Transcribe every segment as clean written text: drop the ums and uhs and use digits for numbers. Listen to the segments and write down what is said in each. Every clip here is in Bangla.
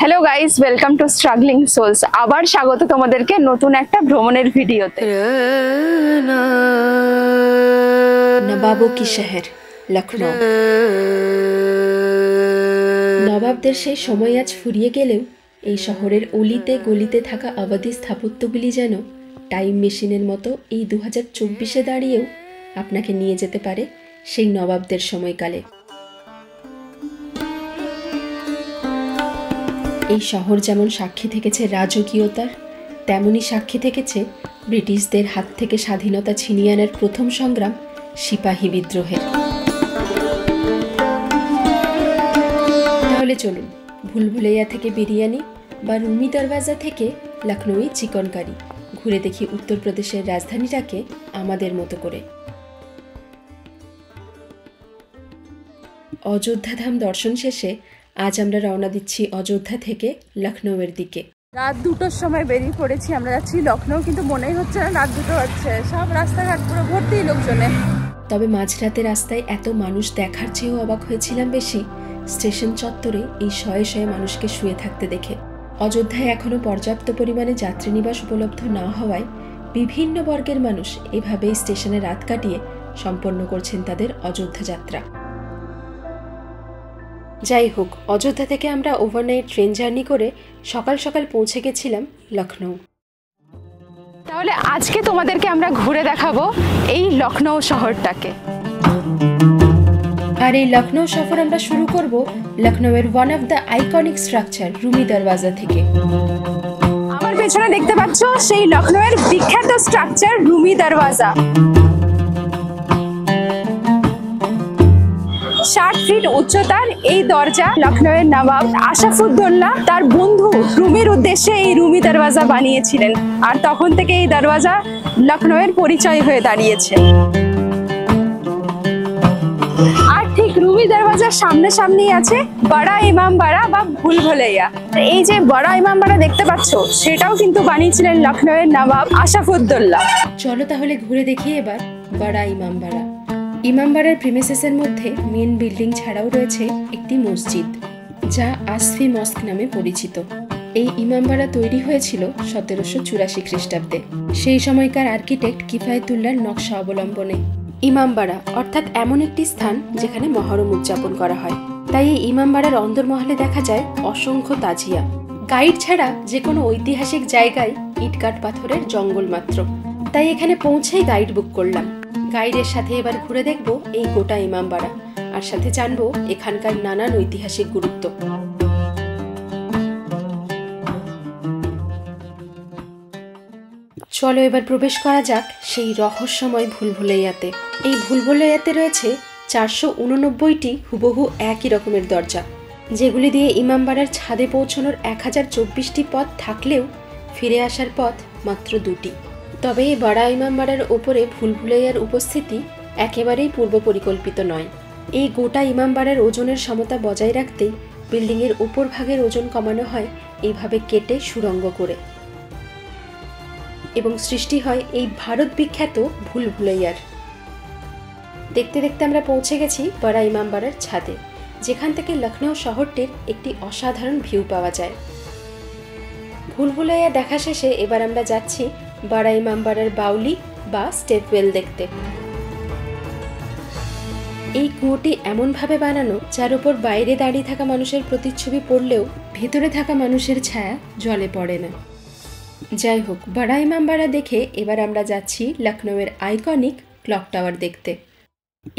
Hello guys, welcome to struggling souls. আবার স্বাগত তোমাদেরকে নতুন একটা ভ্রমণের ভিডিওতে। নবাবों की शहर লখনৌ। নবাবদের সেই সময় আজ ফুরিয়ে গেলেও এই শহরের অলিতে গলিতে থাকা আবাদি স্থাপত্যগুলি যেন টাইম মেশিনের মতো এই 2024-এ দাঁড়িয়েও আপনাকে নিয়ে যেতে পারে সেই নবাবদের সময়কালে। এই শহর যেমন সাক্ষী থেকেছে রাজকীয়তার, তেমনই সাক্ষী থেকেছে ব্রিটিশদের হাত থেকে স্বাধীনতা ছিনিয়ে আনার প্রথম সংগ্রাম সিপাহী বিদ্রোহের। তাহলে চলুন ভুলভুলাইয়া থেকে বিরিয়ানি বা রুমি দরওয়াজা থেকে লখনৌই চিকন কারি ঘুরে দেখি উত্তরপ্রদেশের রাজধানীটাকে আমাদের মতো করে। অযোধ্যা ধাম দর্শন শেষে আজ আমরা রওনা দিচ্ছি অযোধ্যা থেকে লখনৌয়ের দিকে। রাত 2টোর সময় বেরিয়ে পড়েছি, আমরা যাচ্ছি লখনৌ, কিন্তু মনেই হচ্ছে না রাত 2টো হচ্ছে। সব রাস্তাঘাট পুরো ভর্তি লোকজনে। তবে মাঝরাতে রাস্তায় এত মানুষ দেখার চেয়েও অবাক হয়েছিলাম বেশি স্টেশন চত্বরে এই শয়ে শয়ে মানুষকে শুয়ে থাকতে দেখে। অযোধ্যায় এখনও পর্যাপ্ত পরিমাণে যাত্রীনিবাস উপলব্ধ না হওয়ায় বিভিন্ন বর্গের মানুষ এভাবেই স্টেশনে রাত কাটিয়ে সম্পন্ন করছেন তাদের অযোধ্যা যাত্রা। যাই হোক, অযোধ্যা থেকে আমরা ওভারনাইট ট্রেন জার্নি করে সকাল সকাল পৌঁছে গেছিলাম লখনৌ। তাহলে আজকে তোমাদেরকে আমরা ঘুরে দেখাবো এই লখনৌ শহরটাকে। আর এই লখনৌ সফর আমরা শুরু করব লখনৌয়ের one of the iconic structure Rumi Darwaza থেকে। আমার পেছনে দেখতে পাচ্ছ সেই লখনৌয়ের বিখ্যাত স্ট্রাকচার রুমি দরওয়াজা। 60 ফিট উচ্চতার এই দরজা লখনৌয়ের নবাব আশরাফুদ্দৌলা তার বন্ধু রুমির উদ্দেশ্যে এই রুমি দরওয়াজা বানিয়েছিলেন, আর তখন থেকে এই দরওয়াজা লখনৌয়ের পরিচয় হয়ে দাঁড়িয়েছে। আর ঠিক রুমি দরওয়াজার সামনে সামনেই আছে বড়া ইমামবাড়া বা ভুলভুলাইয়া। এই যে বড়া ইমামবাড়া দেখতে পাচ্ছ, সেটাও কিন্তু বানিয়েছিলেন লখনৌয়ের নবাব আশরাফুদ্দৌলা। চলো তাহলে ঘুরে দেখি এবার বড়া ইমামবাড়া। ইমামবাড়ার প্রিমিসেসের মধ্যে মেন বিল্ডিং ছাড়াও রয়েছে একটি মসজিদ, যা আসফি মস্ক নামে পরিচিত। এই ইমামবাড়া তৈরি হয়েছিল 1784 খ্রিস্টাব্দে, সেই সময়কার আর্কিটেক্ট কিফায়েতুল্লাহর নকশা অবলম্বনে। ইমামবাড়া অর্থাৎ এমন একটি স্থান যেখানে মহরম উদযাপন করা হয়, তাই এই ইমামবাড়ার অন্দরমহলে দেখা যায় অসংখ্য তাজিয়া। গাইড ছাড়া যে কোনো ঐতিহাসিক জায়গায় ইটকাট পাথরের জঙ্গল মাত্র, তাই এখানে পৌঁছেই গাইড বুক করলাম। গাইডের সাথে এবার ঘুরে দেখব এই গোটা ইমামবাড়া, আর সাথে জানবো এখানকার নানান ঐতিহাসিক গুরুত্ব। চলো এবার প্রবেশ করা যাক সেই রহস্যময় ভুলভুলাইয়াতে। এই ভুলভুলাইয়াতে রয়েছে 489টি হুবহু একই রকমের দরজা, যেগুলি দিয়ে ইমামবাড়ার ছাদে পৌঁছানোর 1024টি পথ থাকলেও ফিরে আসার পথ মাত্র 2টি। তবে এই বড়া ইমামবাড়ার ওপরে ভুলভুলাইয়ার উপস্থিতি একেবারেই পূর্ব পরিকল্পিত নয়। এই গোটা ইমামবাড়ার ওজনের সমতা বজায় রাখতেই বিল্ডিংয়ের উপর ভাগের ওজন কমানো হয় এইভাবে কেটে সুড়ঙ্গ করে, এবং সৃষ্টি হয় এই ভারত বিখ্যাত ভুলভুলাইয়ার। দেখতে দেখতে আমরা পৌঁছে গেছি বড়া ইমামবাড়ার ছাদে, যেখান থেকে লখনৌ শহরটির একটি অসাধারণ ভিউ পাওয়া যায়। ভুলভুলাইয়া দেখা শেষে এবার আমরা যাচ্ছি বড়া ইমামবাড়ার বাউলি বা স্টেপওয়েল দেখতে। এই কুয়োটি এমনভাবে বানানো যার উপর বাইরে দাঁড়িয়ে থাকা মানুষের প্রতিচ্ছবি পড়লেও ভেতরে থাকা মানুষের ছায়া জলে পড়ে না। যাই হোক, বড়া ইমামবাড়া দেখে এবার আমরা যাচ্ছি লখনৌয়ের আইকনিক ক্লক টাওয়ার দেখতে।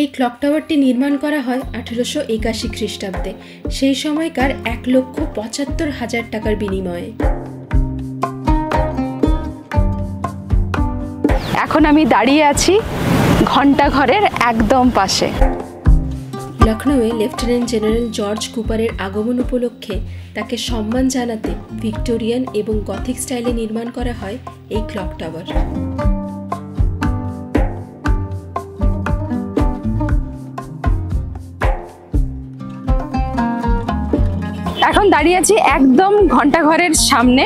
এই ক্লক টাওয়ারটি নির্মাণ করা হয় 1881 খ্রিস্টাব্দে, সেই সময়কার 1,75,000 টাকার বিনিময়ে। এখন আমি দাঁড়িয়ে আছি ঘণ্টাঘরের একদম পাশে। লখনৌয়ে লেফটেন্যান্ট জেনারেল জর্জ কুপারের আগমন উপলক্ষে তাকে সম্মান জানাতে ভিক্টোরিয়ান এবং গথিক স্টাইলে নির্মাণ করা হয় এই ক্লক টাওয়ার। এখন দাঁড়িয়ে আছি একদম ঘণ্টাঘরের সামনে।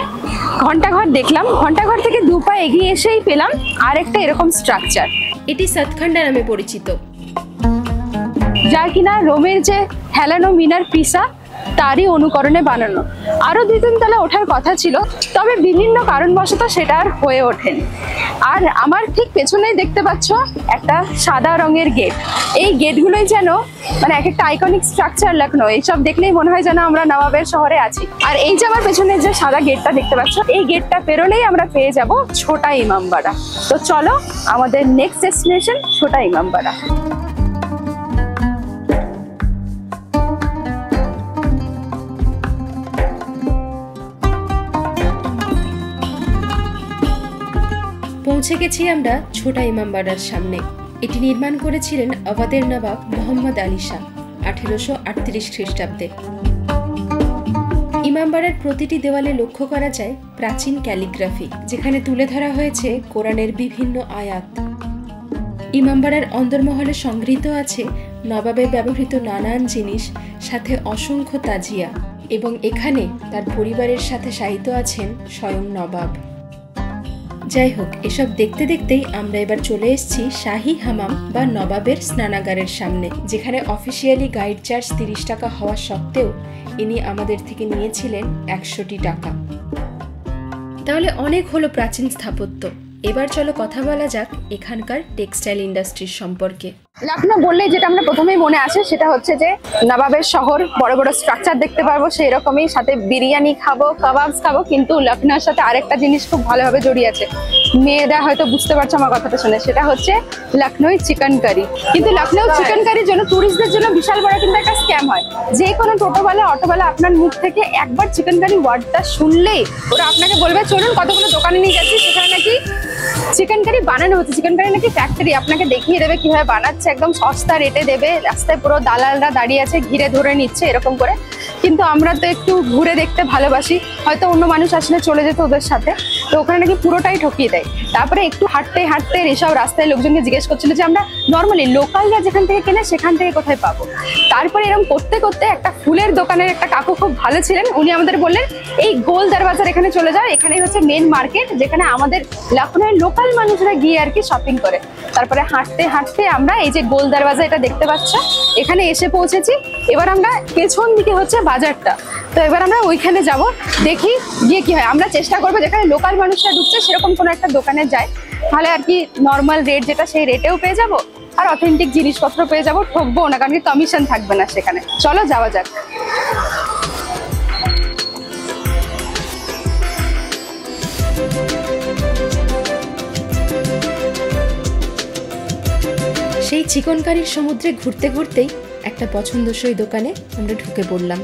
ঘণ্টাঘর দেখলাম, ঘণ্টাঘর থেকে 2 পা এগিয়ে এসেই পেলাম আরেকটা এরকম স্ট্রাকচার। এটি সতখন্ডা নামে পরিচিত, যা কিনা রোমের যে হেলানো মিনার পিসা তারই অনুকরণে বানানো। আরো 2-3 তলা ওঠার কথা ছিল, তবে বিভিন্ন কারণবশত সেটা আর হয়ে ওঠেনি। আর আমার ঠিক পেছনেই দেখতে পাচ্ছ একটা সাদা রঙের গেট। এই গেটগুলোই যেন মানে এক একটা আইকনিক স্ট্রাকচার লখনউ, এইসব দেখলেই মনে হয় যেন আমরা নবাবের শহরে আছি। আর এই যে আমার পেছনে যে সাদা গেটটা দেখতে পাচ্ছ, এই গেটটা পেরোলেই আমরা পেয়ে যাব ছোটা ইমামবাড়া। তো চলো, আমাদের নেক্সট ডেস্টিনেশন ছোটা ইমামবাড়া। পৌঁছে গেছি আমরা ছোটা ইমামবাড়ার সামনে। এটি নির্মাণ করেছিলেন আওয়াধের নবাব মোহাম্মদ আলী শাহ 1838 খ্রিস্টাব্দে। ইমামবাড়ার প্রতিটি দেওয়ালে লক্ষ্য করা যায় প্রাচীন ক্যালিগ্রাফি, যেখানে তুলে ধরা হয়েছে কোরআনের বিভিন্ন আয়াত। ইমামবাড়ার অন্দরমহলে সংগৃহীত আছে নবাবের ব্যবহৃত নানান জিনিস, সাথে অসংখ্য তাজিয়া, এবং এখানে তার পরিবারের সাথে শায়িত আছেন স্বয়ং নবাব। যাই হোক, এসব দেখতে দেখতেই আমরা এবার চলে এসেছি শাহী হামাম বা নবাবের স্নানাগারের সামনে, যেখানে অফিসিয়ালি গাইড চার্জ 30 টাকা হওয়া সত্ত্বেও ইনি আমাদের থেকে নিয়েছিলেন 100 টাকা। তাহলে অনেক হলো প্রাচীন স্থাপত্য, এবার চলো কথা বলা যাক এখানকার টেক্সটাইল ইন্ডাস্ট্রির সম্পর্কে। লখনউ বললেই যেটা আমরা প্রথমেই মনে আসে সেটা হচ্ছে যে নবাবের শহর, বড় বড় স্ট্রাকচার দেখতে পারবো, সেই রকমই সাথে বিরিয়ানি খাবো, কাবাবস খাবো। কিন্তু লখনউর সাথে আরেকটা জিনিস খুব ভালোভাবে জড়িয়ে আছে, মেয়েরা হয়তো বুঝতে পারছো আমার কথাটা শুনে, সেটা হচ্ছে লখনউ চিকেন কারি। কিন্তু লখনউ চিকেন কারির জন্য টুরিস্টদের জন্য বিশাল বড় কিন্তু একটা স্ক্যাম হয়। যে কোনো টোটোওয়ালা, অটোওয়ালা আপনার মুখ থেকে একবার চিকেন কারি ওয়ার্ডটা শুনলেই ওরা আপনাকে বলবে চলুন কতগুলো দোকানে নিয়ে যাচ্ছি, সেখানে নাকি চিকেন কারি বানানো হচ্ছে, চিকেন কারি নাকি ফ্যাক্টরি, আপনাকে দেখিয়ে দেবে কিভাবে বানাচ্ছে, একদম সস্তা রেটে দেবে, রাস্তায় পুরো দালালরা দাঁড়িয়ে আছে ঘিরে ধরে নিচ্ছে এরকম করে। কিন্তু আমরা তো একটু ঘুরে দেখতে ভালোবাসি, হয়তো অন্য মানুষ আসলে চলে যেত ওদের সাথে, তো ওখানে নাকি পুরোটাই ঠকিয়ে দেয়। তারপরে একটু হাঁটতে হাঁটতে এসব রাস্তায় লোকজনকে জিজ্ঞেস করছিল যে আমরা নর্মালি লোকালরা যেখান থেকে কেনে সেখান থেকে কোথায় পাবো। তারপরে এরকম করতে করতে একটা ফুলের দোকানের একটা কাকু খুব ভালো ছিলেন, উনি আমাদের বললেন এই গোল দরবাজার এখানে চলে যাও, এখানে হচ্ছে মেন মার্কেট, যেখানে আমাদের লখনউয়ের লোকাল মানুষরা গিয়ে আর কি শপিং করে। তারপরে হাঁটতে হাঁটতে আমরা এই যে গোল দরবাজা এটা দেখতে পাচ্ছ, এখানে এসে পৌঁছেছি। এবার আমরা পেছন দিকে হচ্ছে বাজারটা, তো এবার আমরা ওইখানে যাব, দেখি গিয়ে কি হয়। আমরা চেষ্টা করবো যেখানে লোকাল মানুষরা ঢুকছে সেরকম কোনো একটা দোকানে যাই, তাহলে আর কি নর্মাল রেট যেটা সেই রেটেও পেয়ে যাবো আর অথেন্টিক জিনিসপত্র পেয়ে যাবো, ঠকবো না, কারণ কি কমিশন থাকবে না সেখানে। চলো যাওয়া যাক। সেই চিকন কারির সমুদ্রে ঘুরতে ঘুরতেই একটা পছন্দসই দোকানে আমরা ঢুকে পড়লাম।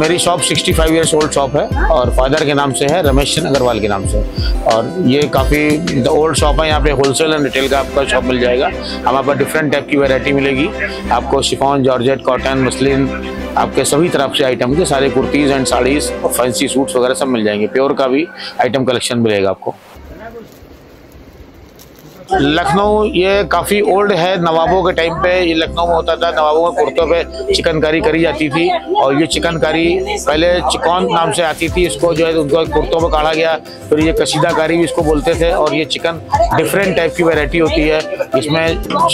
मेरी शॉप 65 ईयर्स ओल्ड शॉप है और फादर के नाम से है, रमेश चंद अग्रवाल के नाम से। और ये काफ़ी ओल्ड शॉप है, यहाँ पे होलसेल एंड रिटेल का आपका शॉप मिल जाएगा। हमारे पास डिफरेंट टाइप की वैरायटी मिलेगी आपको, शिफॉन, जॉर्जेट, कॉटन, मसलिन, आपके सभी तरफ से आइटम के सारे कुर्तीज़ एंड साड़ीज़ और फैंसी सूट्स वगैरह सब मिल जाएंगे। प्योर का भी आइटम कलेक्शन मिलेगा आपको। लखनऊ ये काफ़ी ओल्ड है, नवाबों के टाइम पे ये लखनऊ में होता था, नवाबों के कुर्तों पे चिकनकारी करी जाती थी। और ये चिकनकारी पहले चिकन नाम से आती थी, इसको जो है उनको कुर्तों में काढ़ा गया, फिर ये कशीदाकारी भी इसको बोलते थे। और ये चिकन डिफरेंट टाइप की वैरायटी होती है, इसमें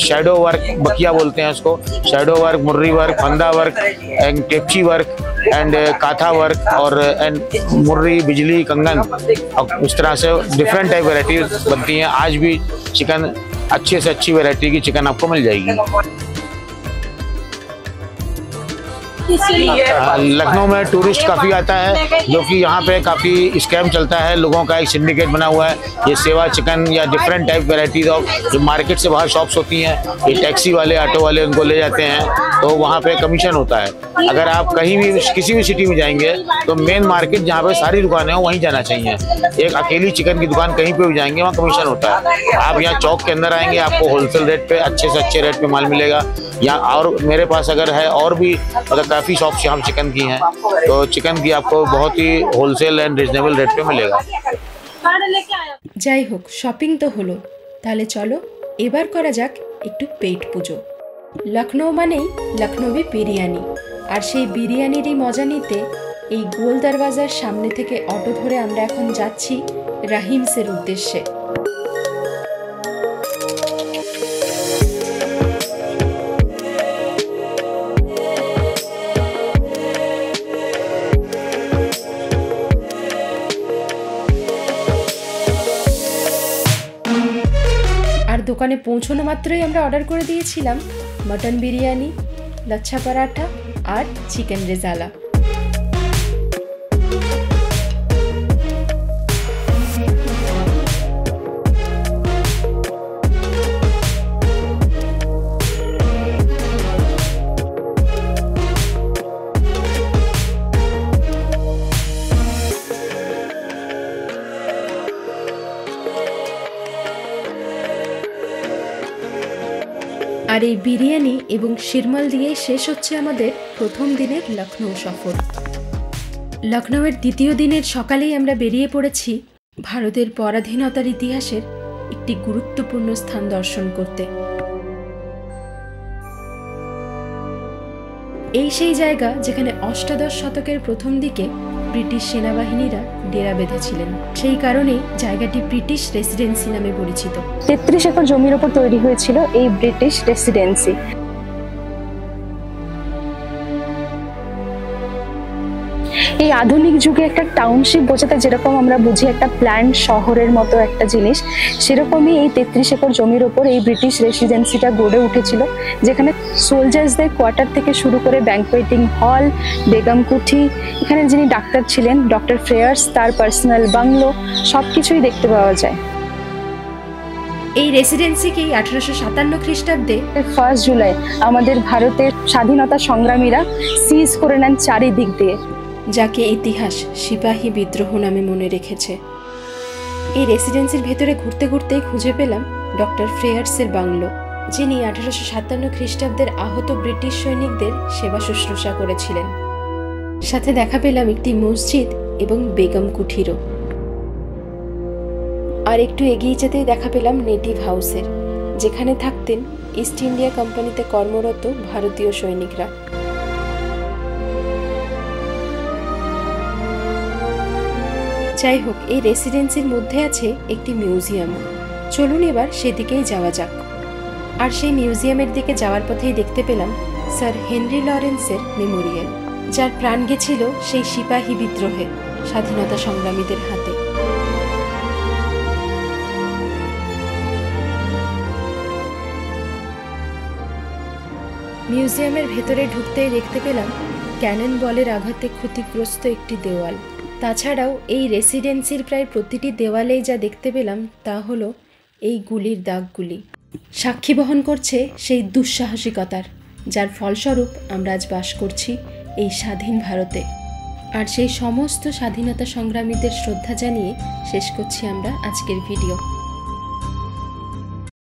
शैडो वर्क, बकिया बोलते हैं इसको, शैडो वर्क, मुर्री वर्क, फंदा वर्क एंड टेपची वर्क एंड काथा वर्क और एंड मुर्री, बिजली, कंगन, और इस तरह से डिफरेंट टाइप वैरायटी बनती हैं। आज भी चिकन अच्छे से अच्छी वैरायटी की चिकन आपको मिल जाएगी। लखनऊ में टूरिस्ट काफ़ी आता है, जो कि यहाँ पे काफ़ी स्कैम चलता है, लोगों का एक सिंडिकेट बना हुआ है। ये सेवा चिकन या डिफरेंट टाइप वैराइटीज ऑफ जो मार्केट से बाहर शॉप्स होती हैं, ये टैक्सी वाले, ऑटो वाले उनको ले जाते हैं, तो वहाँ पे कमीशन होता है। अगर आप कहीं भी किसी भी सिटी में जाएंगे तो मेन मार्केट जहाँ पे सारी दुकानें हो वहीं जाना चाहिए। एक अकेली चिकन की दुकान कहीं पे भी जाएंगे वहाँ कमीशन होता है। आप यहाँ चौक के अंदर आएंगे, आपको होलसेल रेट पे अच्छे से अच्छे रेट पे माल मिलेगा। यहाँ और मेरे पास अगर है और भी मतलब काफ़ी शॉप्स यहाँ चिकन की हैं, तो चिकन की आपको बहुत ही होलसेल एंड रिजनेबल रेट पे मिलेगा। যাই হোক, শপিং তো হলো, তাহলে চলো এবার করা যাক একটু পেট পুজো। লখনউ মানেই লখনউই বিরিয়ানি, আর সেই বিরিয়ানিরই মজা নিতে এই গোল দরওয়াজার সামনে থেকে অটো ধরে আমরা এখন যাচ্ছি রাহিমসের উদ্দেশ্যে। আর দোকানে পৌঁছানো মাত্রই আমরা অর্ডার করে দিয়েছিলাম মটন বিরিয়ানি, লচ্ছা পরাঠা আর চিকেন রেজালা। আর এই বিরিয়ানি এবং শিরমাল দিয়েই শেষ হচ্ছে আমাদের প্রথম দিনের লখনৌ সফর। লখনৌয়ের দ্বিতীয় দিনের সকালেই আমরা বেরিয়ে পড়েছি ভারতের পরাধীনতার ইতিহাসের একটি গুরুত্বপূর্ণ স্থান দর্শন করতে। এই সেই জায়গা যেখানে অষ্টাদশ শতকের প্রথম দিকে ব্রিটিশ সেনাবাহিনীরা ডেরা বেঁধেছিলেন। সেই কারণেই জায়গাটি ব্রিটিশ রেসিডেন্সি নামে পরিচিত। 33 একর জমির উপর তৈরি হয়েছিল এই ব্রিটিশ রেসিডেন্সি। এই আধুনিক যুগে একটা টাউনশিপ বোঝাতে যেরকম আমরা বুঝি একটা প্ল্যান্ড শহরের মতো একটা জিনিস, সেরকমই এই 33 একর জমির উপর এই ব্রিটিশ রেসিডেন্সিটা গড়ে উঠেছিল, যেখানে সোলজার্সদের কোয়ার্টার থেকে শুরু করে ব্যাংকোয়েটিং হল, বেগম কুঠি, এখানে যিনি ডাক্তার ছিলেন ডক্টর ফ্রেয়ার্স, তার পার্সোনাল বাংলো, সবকিছুই দেখতে পাওয়া যায়। এই রেসিডেন্সিকেই 1857 খ্রিস্টাব্দে 1 জুলাই আমাদের ভারতের স্বাধীনতা সংগ্রামীরা সিজ করে নেন চারিদিক দিয়ে, যাকে ইতিহাস সিপাহী বিদ্রোহ নামে মনে রেখেছে। এই রেসিডেন্সির ভেতরে ঘুরতে ঘুরতেই খুঁজে পেলাম ডক্টর ফ্রেয়ার্সের বাংলো, যিনি 1857 খ্রিস্টাব্দের আহত ব্রিটিশ সৈনিকদের সেবা শুশ্রূষা করেছিলেন। সাথে দেখা পেলাম একটি মসজিদ এবং বেগম কুঠিরও। আর একটু এগিয়ে যেতেই দেখা পেলাম নেটিভ হাউসের, যেখানে থাকতেন ইস্ট ইন্ডিয়া কোম্পানিতে কর্মরত ভারতীয় সৈনিকরা। যাই হোক, এই রেসিডেন্সির মধ্যে আছে একটি মিউজিয়াম। চলুন এবার সেদিকেই যাওয়া যাক। আর সেই মিউজিয়ামের দিকে যাওয়ার পথেই দেখতে পেলাম স্যার হেনরি লরেন্সের মেমোরিয়াল, যার প্রাণ গেছিল সেই সিপাহী বিদ্রোহে স্বাধীনতা সংগ্রামীদের হাতে। মিউজিয়ামের ভেতরে ঢুকতেই দেখতে পেলাম ক্যানন বলের আঘাতে ক্ষতিগ্রস্ত একটি দেওয়াল। তাছাড়াও এই রেসিডেন্সির প্রায় প্রতিটি দেওয়ালেই যা দেখতে পেলাম তা হলো এই গুলির দাগগুলি, সাক্ষী বহন করছে সেই দুঃসাহসিকতার, যার ফলস্বরূপ আমরা আজ বাস করছি এই স্বাধীন ভারতে। আর সেই সমস্ত স্বাধীনতা সংগ্রামীদের শ্রদ্ধা জানিয়ে শেষ করছি আমরা আজকের ভিডিও।